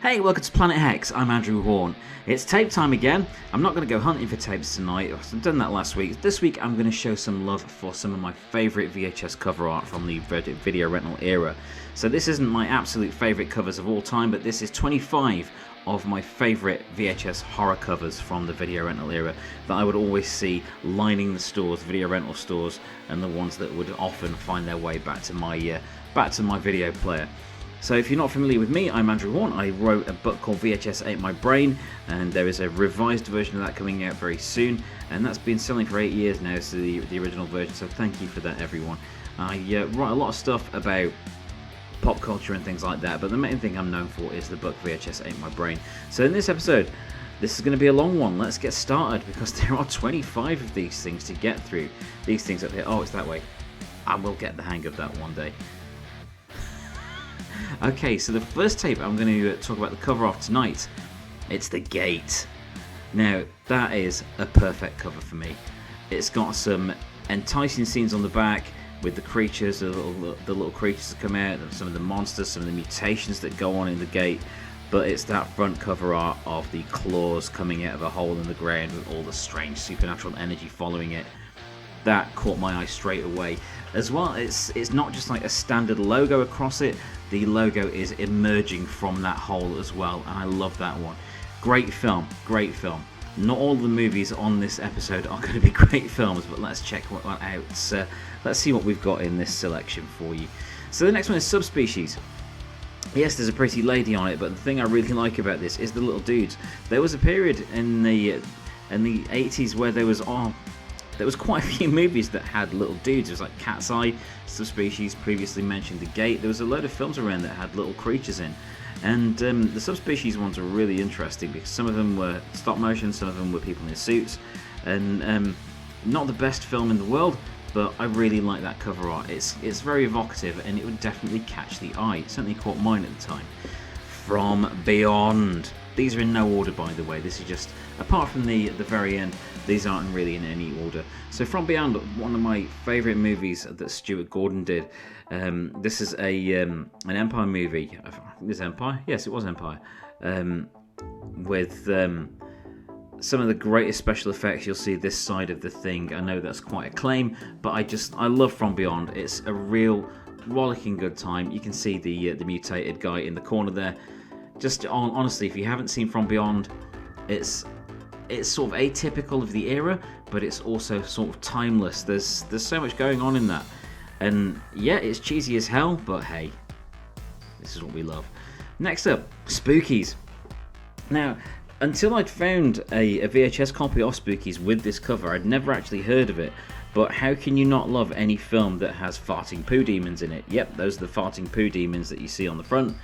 Hey, welcome to Planet Hex. I'm Andrew Hawnt. It's tape time again. I'm not going to go hunting for tapes tonight. I've done that last week. This week I'm going to show some love for some of my favourite VHS cover art from the video rental era. So this isn't my absolute favourite covers of all time, but this is 25 of my favourite VHS horror covers from the video rental era that I would always see lining the stores, video rental stores, and the ones that would often find their way back to my video player. So if you're not familiar with me, I'm Andrew Hawnt. I wrote a book called VHS Ate My Brain, and there is a revised version of that coming out very soon, and that's been selling for 8 years now, so the original version, so thank you for that, everyone. I write a lot of stuff about pop culture and things like that, but the main thing I'm known for is the book VHS Ate My Brain. So in this episode, this is going to be a long one. Let's get started, because there are 25 of these things to get through. These things up here. Oh, it's that way. I will get the hang of that one day. Okay, so the first tape I'm going to talk about the cover of tonight, it's The Gate. Now, that is a perfect cover for me. It's got some enticing scenes on the back with the creatures, the little creatures that come out, some of the monsters, some of the mutations that go on in the gate, but it's that front cover art of the claws coming out of a hole in the ground with all the strange supernatural energy following it. That caught my eye straight away. As well, it's not just like a standard logo across it, the logo is emerging from that hole as well, and I love that one. Great film, great film. Not all the movies on this episode are going to be great films, but let's check one out. Let's see what we've got in this selection for you. So the next one is Subspecies. Yes, there's a pretty lady on it, but the thing I really like about this is the little dudes. There was a period in the 80s where there was quite a few movies that had little dudes. It was like Cat's Eye, Subspecies, previously mentioned The Gate. There was a load of films around that had little creatures in. And the Subspecies ones are really interesting because some of them were stop motion, some of them were people in suits. And not the best film in the world, but I really like that cover art. It's very evocative and it would definitely catch the eye. It certainly caught mine at the time. From Beyond. These are in no order, by the way. This is just, apart from the very end, these aren't really in any order. So From Beyond, one of my favourite movies that Stuart Gordon did. This is an Empire movie. Is Empire? Yes, it was Empire. With some of the greatest special effects you'll see this side of the thing. I know that's quite a claim, but I love From Beyond. It's a real rollicking good time. You can see the mutated guy in the corner there. Just honestly, if you haven't seen From Beyond, it's sort of atypical of the era, but it's also sort of timeless. There's so much going on in that, and yeah, it's cheesy as hell, but hey, this is what we love. Next up, Spookies. Now, until I'd found a VHS copy of Spookies with this cover, I'd never actually heard of it. But how can you not love any film that has farting poo demons in it? Yep, those are the farting poo demons that you see on the front.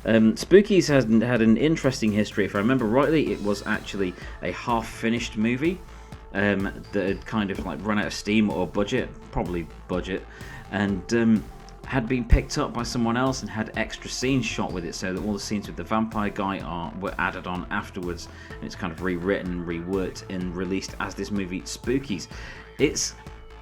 Spookies has had an interesting history. If I remember rightly, it was actually a half-finished movie that had kind of like run out of steam or budget, probably budget, and had been picked up by someone else and had extra scenes shot with it, so that all the scenes with the vampire guy were added on afterwards, and it's kind of rewritten, reworked, and released as this movie Spookies. It's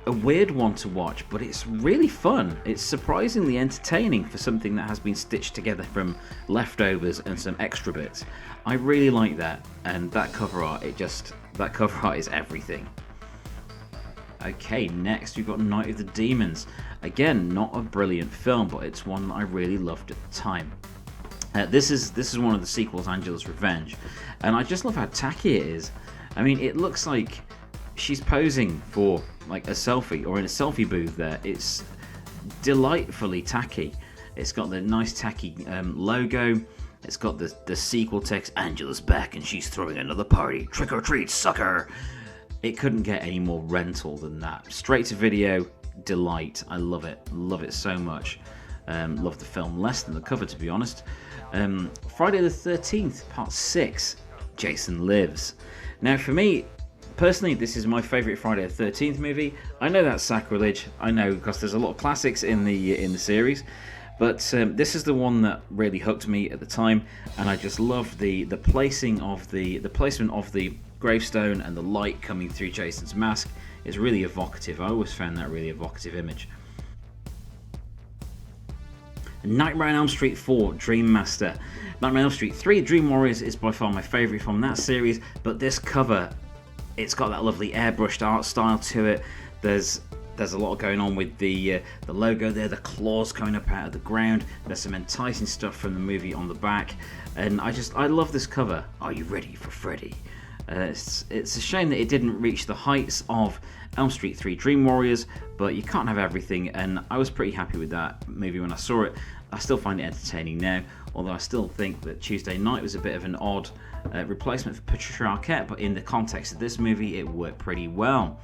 a weird one to watch, but it's really fun. It's surprisingly entertaining for something that has been stitched together from leftovers and some extra bits. I really like that, and that cover art, that cover art is everything. Okay, next we've got Night of the Demons. Again, not a brilliant film, but it's one that I really loved at the time. This is one of the sequels, Angela's Revenge, and I just love how tacky it is. I mean, it looks like she's posing for like a selfie or in a selfie booth there. It's delightfully tacky. It's got the nice tacky logo. It's got the sequel text, Angela's back and she's throwing another party. Trick or treat, sucker. It couldn't get any more rental than that. Straight to video, delight. I love it. Love it so much. Love the film less than the cover, to be honest. Friday the 13th, part 6, Jason Lives. Now for me, personally, this is my favourite Friday the 13th movie. I know that's sacrilege. I know, because there's a lot of classics in the series, but this is the one that really hooked me at the time, and I just love the placement of the gravestone and the light coming through Jason's mask is really evocative. I always found that really evocative image. Nightmare on Elm Street 4, Dream Master. Nightmare on Elm Street 3, Dream Warriors is by far my favourite from that series, but this cover, it's got that lovely airbrushed art style to it. There's a lot going on with the logo there, the claws coming up out of the ground. There's some enticing stuff from the movie on the back, and I love this cover. Are you ready for Freddy? It's a shame that it didn't reach the heights of Elm Street 3 Dream Warriors, but you can't have everything, and I was pretty happy with that movie when I saw it. I still find it entertaining now, although I still think that Tuesday Night was a bit of an odd replacement for Patricia Arquette, but in the context of this movie, it worked pretty well.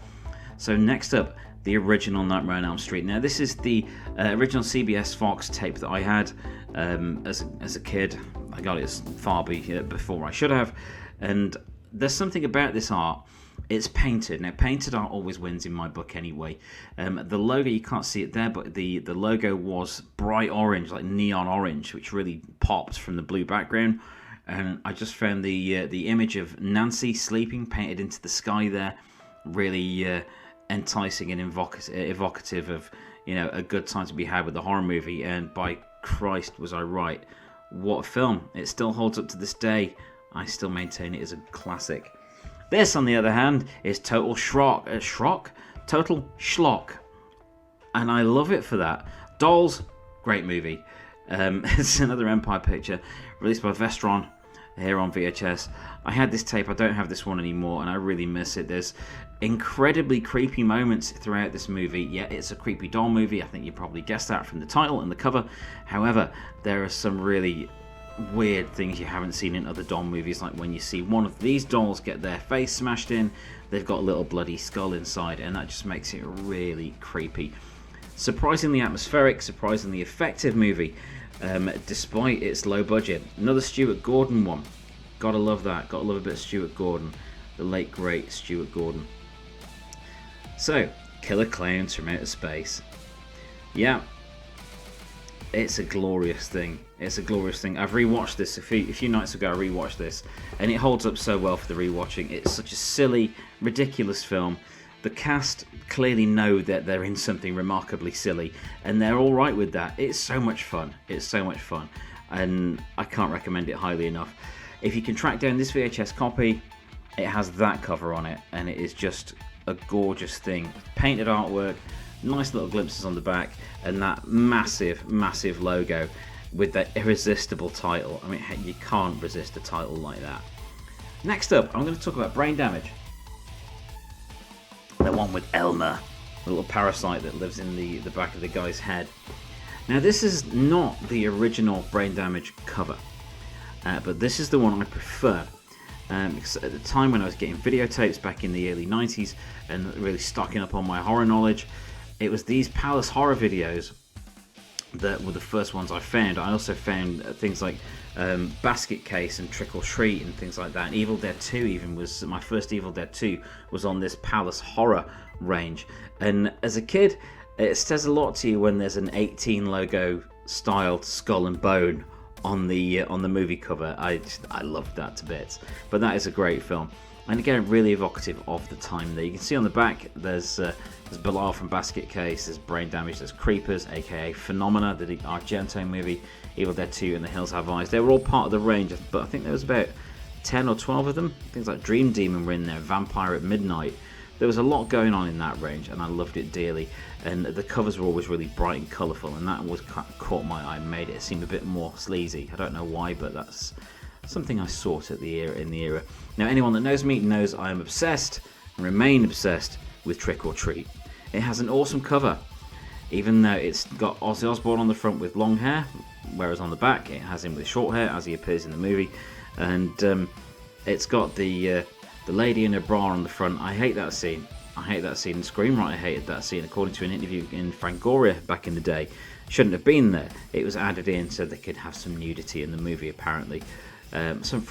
So next up, the original Nightmare on Elm Street. Now this is the original CBS Fox tape that I had as a kid. I got it as far before I should have, and there's something about this art. It's painted. Now painted art always wins in my book anyway. The logo, you can't see it there, but the logo was bright orange, like neon orange, which really popped from the blue background. And I just found the image of Nancy sleeping painted into the sky there really enticing and evocative of, you know, a good time to be had with a horror movie. And by Christ, was I right. What a film. It still holds up to this day. I still maintain it as a classic. This, on the other hand, is total Shrock? Total schlock. And I love it for that. Dolls, great movie. It's another Empire picture, released by Vestron here on VHS. I had this tape, I don't have this one anymore, and I really miss it. There's incredibly creepy moments throughout this movie. Yeah, it's a creepy doll movie. I think you probably guessed that from the title and the cover. However, there are some really weird things you haven't seen in other doll movies, like when you see one of these dolls get their face smashed in, they've got a little bloody skull inside, and that just makes it really creepy. Surprisingly atmospheric, surprisingly effective movie, despite its low budget. Another Stuart Gordon one. Gotta love that. Gotta love a bit of Stuart Gordon, the late great Stuart Gordon. So, Killer Clowns from Outer Space. Yeah, it's a glorious thing. It's a glorious thing. I've rewatched this a few nights ago. I rewatched this, and it holds up so well for the rewatching. It's such a silly, ridiculous film. The cast clearly know that they're in something remarkably silly, and they're all right with that. It's so much fun. It's so much fun, and I can't recommend it highly enough. If you can track down this VHS copy, it has that cover on it, and it is just a gorgeous thing. Painted artwork, nice little glimpses on the back, and that massive, massive logo with that irresistible title. I mean, you can't resist a title like that. Next up, I'm going to talk about Brain Damage. That one with Elmer, the little parasite that lives in the back of the guy's head. Now, this is not the original Brain Damage cover, but this is the one I prefer. Because at the time when I was getting videotapes back in the early 90s and really stocking up on my horror knowledge, it was these Palace horror videos that were the first ones I found. I also found things like Basket Case and Trick or Treat and things like that. And Evil Dead 2 even was, my first Evil Dead 2 was on this Palace horror range. And as a kid, it says a lot to you when there's an 18 logo styled skull and bone on the movie cover. I loved that to bits. But that is a great film. And again, really evocative of the time there. You can see on the back, there's Belial from Basket Case, there's Brain Damage, there's Creepers, aka Phenomena, the Argento movie, Evil Dead 2 and The Hills Have Eyes. They were all part of the range, but I think there was about 10 or 12 of them. Things like Dream Demon were in there, Vampire at Midnight. There was a lot going on in that range, and I loved it dearly. And the covers were always really bright and colourful, and that always caught my eye and made it seem a bit more sleazy. I don't know why, but that's something I sought in the era. Now, anyone that knows me knows I am obsessed and remain obsessed with Trick or Treat. It has an awesome cover, even though it's got Ozzy Osbourne on the front with long hair, whereas on the back it has him with short hair as he appears in the movie, and it's got the lady in a bra on the front. I hate that scene. The screenwriter hated that scene, according to an interview in Fangoria back in the day. Shouldn't have been there. It was added in so they could have some nudity in the movie, apparently. So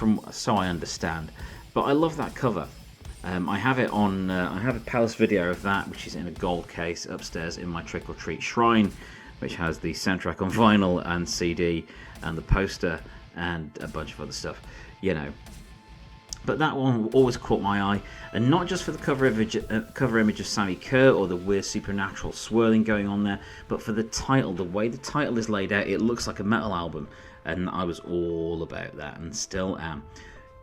I understand. But I love that cover. I have it on. I have a Palace video of that, which is in a gold case upstairs in my Trick or Treat shrine, which has the soundtrack on vinyl and CD, and the poster, and a bunch of other stuff. You know. But that one always caught my eye, and not just for the cover image of Sammy Kerr or the weird supernatural swirling going on there, but for the title. The way the title is laid out, it looks like a metal album, and I was all about that, and still am.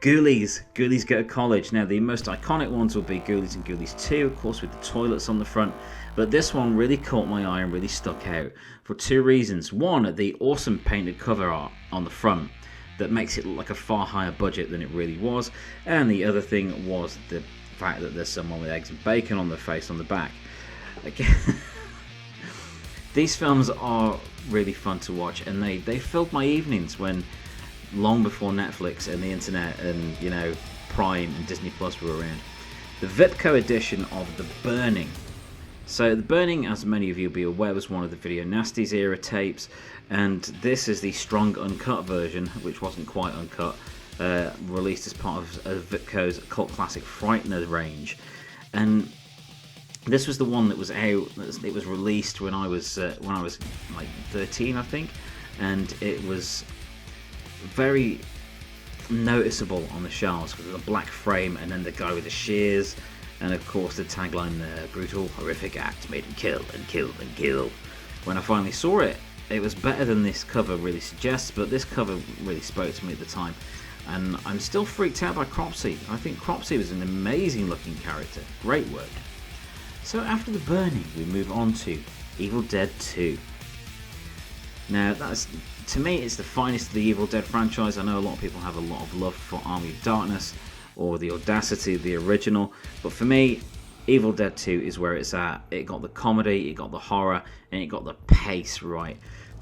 Ghoulies Go to College. Now, the most iconic ones would be Ghoulies and Ghoulies 2, of course, with the toilets on the front, but this one really caught my eye and really stuck out for two reasons. One, the awesome painted cover art on the front that makes it look like a far higher budget than it really was, and the other thing was the fact that there's someone with eggs and bacon on their face on the back. Again, these films are really fun to watch, and they filled my evenings when, long before Netflix and the internet and, you know, Prime and Disney Plus were around. The Vipco edition of The Burning. So The Burning, as many of you will be aware, was one of the Video Nasties era tapes, and this is the strong uncut version, which wasn't quite uncut, released as part of Vipco's cult classic Frightener range. And this was the one that was out. It was released when I was like 13, I think, and it was very noticeable on the shelves because of the black frame and then the guy with the shears, and of course the tagline, the brutal horrific act made him kill and kill and kill. When I finally saw it, it was better than this cover really suggests, but this cover really spoke to me at the time, and I'm still freaked out by Cropsey. I think Cropsey was an amazing looking character. Great work. So after The Burning, we move on to Evil Dead 2. Now, that's, to me, it's the finest of the Evil Dead franchise. I know a lot of people have a lot of love for Army of Darkness or the audacity of the original, but for me, Evil Dead 2 is where it's at. It got the comedy, it got the horror, and it got the pace right.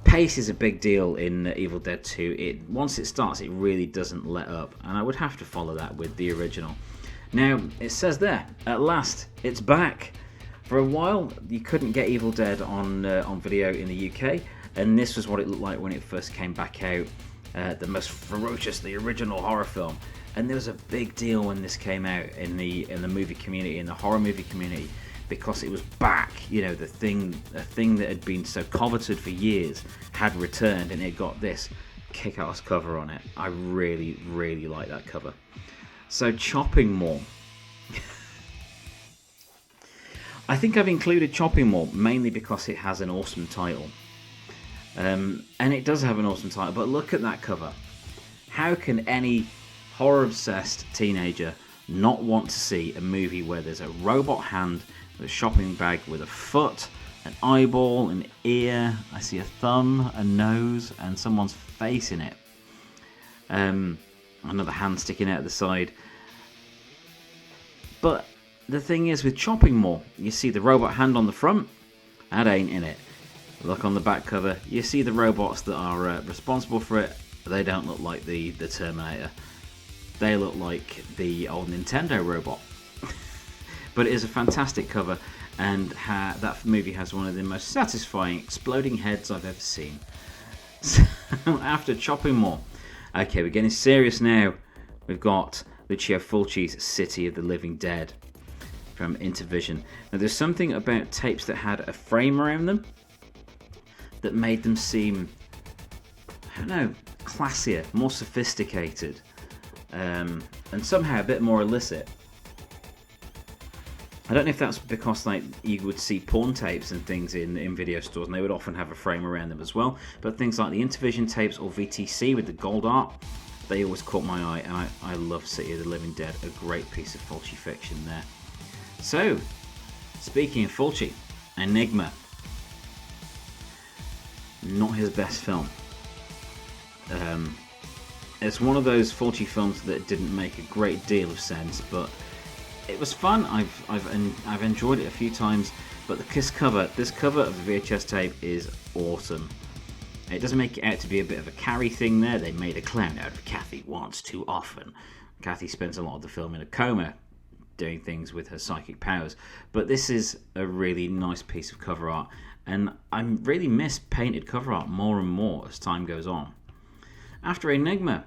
Pace is a big deal in Evil Dead 2. Once it starts, it really doesn't let up, and I would have to follow that with the original. Now, it says there, at last, it's back. For a while, you couldn't get Evil Dead on video in the UK, and this was what it looked like when it first came back out, the most ferocious, the original horror film. And there was a big deal when this came out in the movie community, in the horror movie community, because it was back. You know, the thing that had been so coveted for years had returned, and it got this kick-ass cover on it. I really, really like that cover. So, Chopping Mall. I think I've included Chopping Mall mainly because it has an awesome title. And it does have an awesome title, but look at that cover. How can any horror-obsessed teenager not want to see a movie where there's a robot hand with a shopping bag with a foot, an eyeball, an ear, I see a thumb, a nose, and someone's face in it. Another hand sticking out the side. But the thing is, with Chopping Mall, you see the robot hand on the front, that ain't in it. Look on the back cover, you see the robots that are responsible for it. They don't look like the Terminator. They look like the old Nintendo robot. But it is a fantastic cover, and that movie has one of the most satisfying exploding heads I've ever seen. So after Chopping Mall, okay, we're getting serious now. We've got Lucio Fulci's City of the Living Dead from Intervision. Now, there's something about tapes that had a frame around them that made them seem, I don't know, classier, more sophisticated, and somehow a bit more illicit. I don't know if that's because like you would see porn tapes and things in video stores, and they would often have a frame around them as well, but things like the Intervision tapes or VTC with the gold art, they always caught my eye, and I love City of the Living Dead, a great piece of Fulci fiction there. So, speaking of Fulci, Enigma. Not his best film. It's one of those Fulci films that didn't make a great deal of sense, but it was fun. I've enjoyed it a few times. But this cover of the VHS tape is awesome. It doesn't make it out to be a bit of a Carrie thing there. They made a clown out of Kathy once too often. Kathy spends a lot of the film in a coma, doing things with her psychic powers. But this is a really nice piece of cover art, and I really miss painted cover art more and more as time goes on. After Enigma,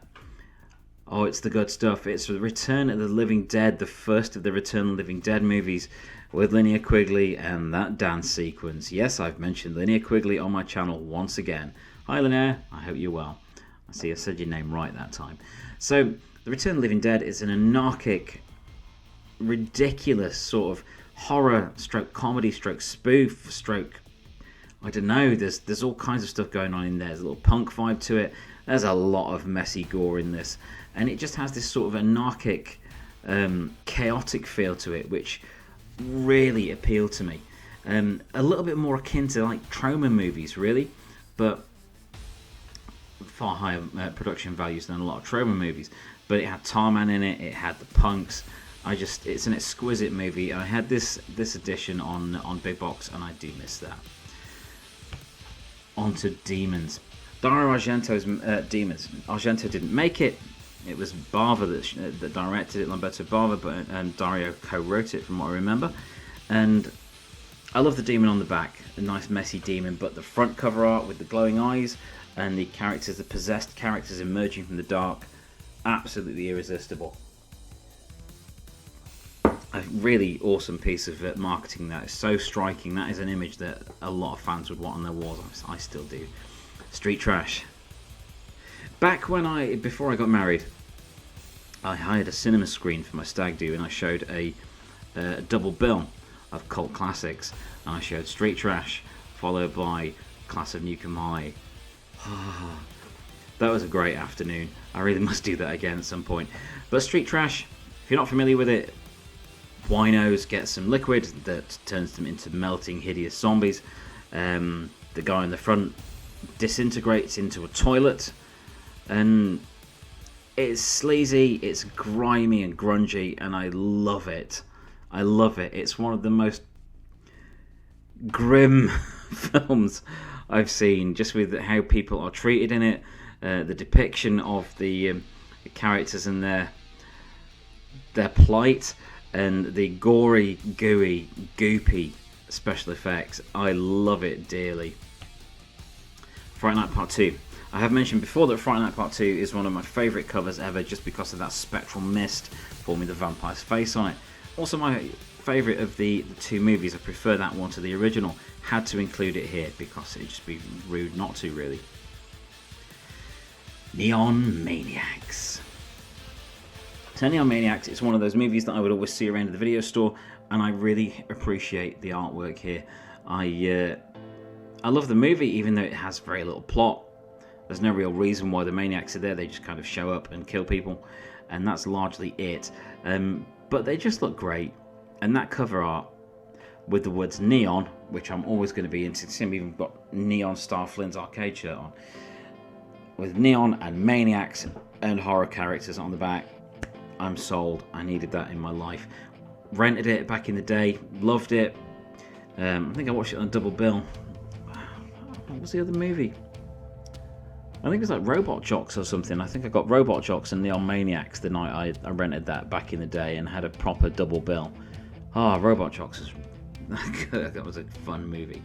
oh, it's the good stuff. It's the Return of the Living Dead, the first of the Return of the Living Dead movies, with Linnea Quigley and that dance sequence. Yes, I've mentioned Linnea Quigley on my channel once again. Hi Linnea, I hope you're well. I see I said your name right that time. So, The Return of the Living Dead is an anarchic, ridiculous sort of horror stroke comedy stroke spoof stroke, I don't know, there's all kinds of stuff going on in there. There's a little punk vibe to it. There's a lot of messy gore in this, and it just has this sort of anarchic, chaotic feel to it, which really appealed to me. A little bit more akin to like trauma movies, really, but far higher production values than a lot of trauma movies. But it had Tarman in it. It had the punks. It's an exquisite movie. I had this edition on Big Box, and I do miss that. On to Demons. Dario Argento's Demons. Argento didn't make it. It was Bava that directed it, Lamberto Bava, but Dario co-wrote it from what I remember. And I love the demon on the back, a nice messy demon, but the front cover art with the glowing eyes and the characters, the possessed characters emerging from the dark, absolutely irresistible. A really awesome piece of marketing that is so striking. That is an image that a lot of fans would want on their walls. I still do. Street Trash. Back before I got married, I hired a cinema screen for my stag do, and I showed a double bill of cult classics, and I showed Street Trash followed by Class of Nukem High. That was a great afternoon. I really must do that again at some point. But Street Trash, if you're not familiar with it, winos get some liquid that turns them into melting, hideous zombies. The guy in the front disintegrates into a toilet, and it's sleazy, it's grimy and grungy, and I love it. I love it. It's one of the most grim films I've seen, just with how people are treated in it, the depiction of the characters and their plight, and the gory, gooey, goopy special effects. I love it dearly. Friday Night Part 2. I have mentioned before that Friday Night Part 2 is one of my favourite covers ever, just because of that spectral mist forming the vampire's face on it. Also my favourite of the two movies. I prefer that one to the original. Had to include it here because it'd just be rude not to, really. Neon Maniacs. So Neon Maniacs is one of those movies that I would always see around at the video store, and I really appreciate the artwork here. I love the movie, even though it has very little plot. There's no real reason why the maniacs are there. They just kind of show up and kill people, and that's largely it. But they just look great, and that cover art with the words neon, which I'm always going to be into. I've even got Neon Star Flynn's arcade shirt on, with neon and maniacs and horror characters on the back. I'm sold. I needed that in my life. Rented it back in the day, loved it. I think I watched it on a double bill. What was the other movie? I think it was like Robot Jocks or something. I think I got Robot Jocks and Neon Maniacs the night I rented that back in the day and had a proper double bill. Robot Jocks is that was a fun movie.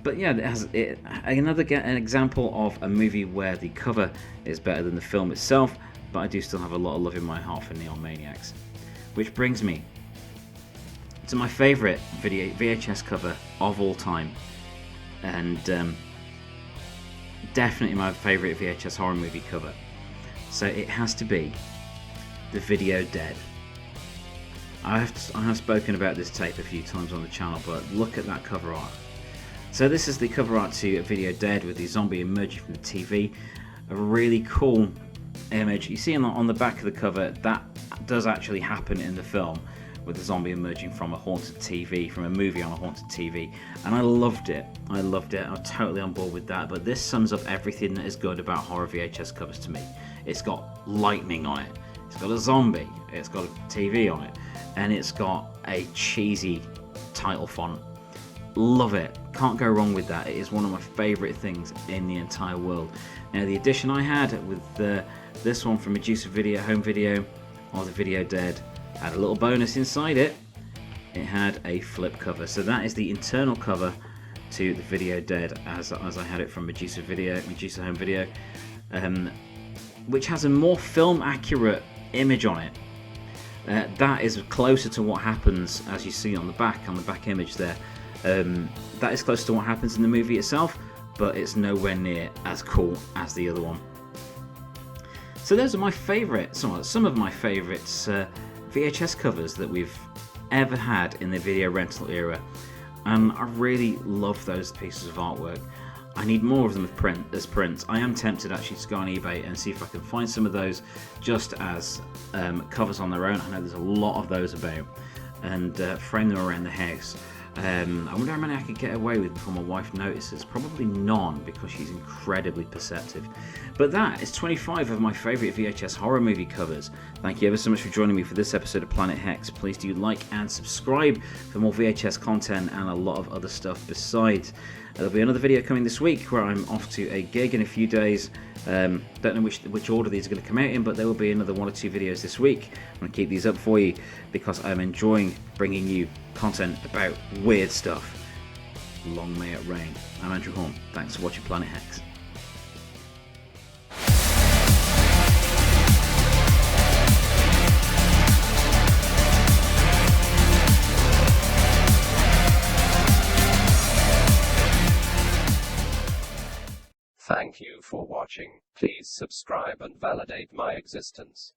But yeah, it has an example of a movie where the cover is better than the film itself, but I do still have a lot of love in my heart for Neon Maniacs. Which brings me to my favourite VHS cover of all time, and definitely my favourite VHS horror movie cover. So it has to be the video Dead. I have spoken about this tape a few times on the channel, but look at that cover art. So this is the cover art to a video Dead with the zombie emerging from the TV. A really cool image. You see on the back of the cover, that does actually happen in the film, with the zombie emerging from a haunted TV, from a movie on a haunted TV, and I loved it. I was totally on board with that. But this sums up everything that is good about horror VHS covers to me. It's got lightning on it, it's got a zombie, it's got a TV on it, and it's got a cheesy title font. Love it. Can't go wrong with that. It is one of my favourite things in the entire world. Now the edition I had with this one from Medusa Video Home Video of the video Dead had a little bonus inside it. It had a flip cover. So that is the internal cover to the video Dead as I had it from Medusa Home Video, which has a more film accurate image on it. That is closer to what happens, as you see on the back image there. That is close to what happens in the movie itself, but it's nowhere near as cool as the other one. So those are my favourite, some of my favourites VHS covers that we've ever had in the video rental era, and I really love those pieces of artwork. I need more of them as prints. I am tempted actually to go on eBay and see if I can find some of those just as covers on their own. I know there's a lot of those about, and frame them around the house. I wonder how many I could get away with before my wife notices. Probably none, because she's incredibly perceptive. But that is 25 of my favourite VHS horror movie covers. Thank you ever so much for joining me for this episode of Planet Hex. Please do like and subscribe for more VHS content and a lot of other stuff besides. There'll be another video coming this week where I'm off to a gig in a few days. Don't know which order these are going to come out in, but there will be another 1 or 2 videos this week. I'm going to keep these up for you because I'm enjoying bringing you content about weird stuff. Long may it rain. I'm Andrew Hawnt. Thanks for watching Planet Hex. Thank you for watching. Please subscribe and validate my existence.